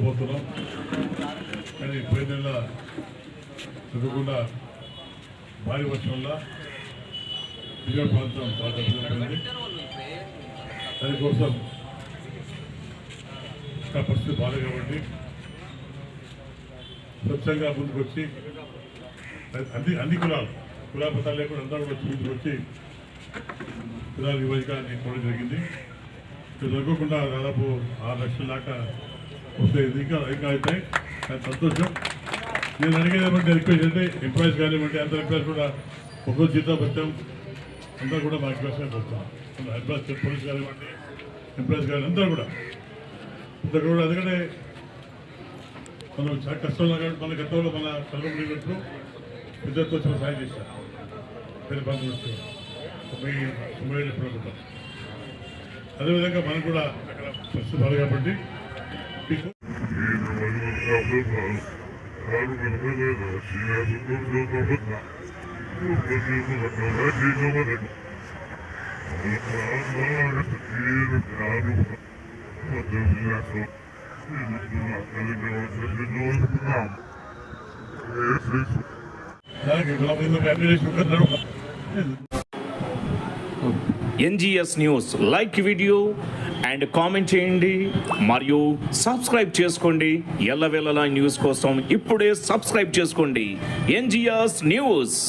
ముందుపోతున్నాం. కానీ పోయిన నెల చదువుకుండా భారీ వర్షం వల్ల విజయ ప్రాంతం బాగా దెబ్బతింది. దానికోసం ఇంకా పరిస్థితి బాగాలేదు కాబట్టి స్వచ్ఛంగా ముందుకొచ్చి అన్ని కులాపతాలు లేకుండా అందరూ కూడా ముందుకొచ్చి కులాల విభజకాన్ని ఇవ్వడం జరిగింది. జరగకుండా దాదాపు 6 లక్షల దాకా వస్తాయి. ఇంకా అవుతాయి. కానీ సంతోషం. నేను అడిగేది ఏమంటే రిక్వెస్ట్ అంటే ఎంప్లాయీస్ కానివ్వండి, అందరు ఎంప్లాయీస్ కూడా ఒక్కో జీతం పెట్టాం, అందరూ కూడా మా రిక్వెస్ట్గా పోతాం. ఎంప్లాయీస్ పోలీస్ కానివ్వండి, ఎంప్లాయీస్ కానీ అందరూ కూడా ఎందుకంటే మనం చాలా కష్టంలో మన గతంలో మన చదువు పెట్టు పెద్దతో వచ్చిన సాయం చేశారు. పెద్ద బంధువులు వచ్చి 90 ప్రభుత్వం. అదేవిధంగా మనం కూడా అక్కడ పరిస్థితి బాగా కాబట్టి NGS news like video and comment చేయండి మరియు సబ్స్క్రైబ్ చేసుకోండి. ఎల్లవేళలా న్యూస్ కోసం ఇప్పుడే సబ్స్క్రైబ్ చేసుకోండి. NGS news.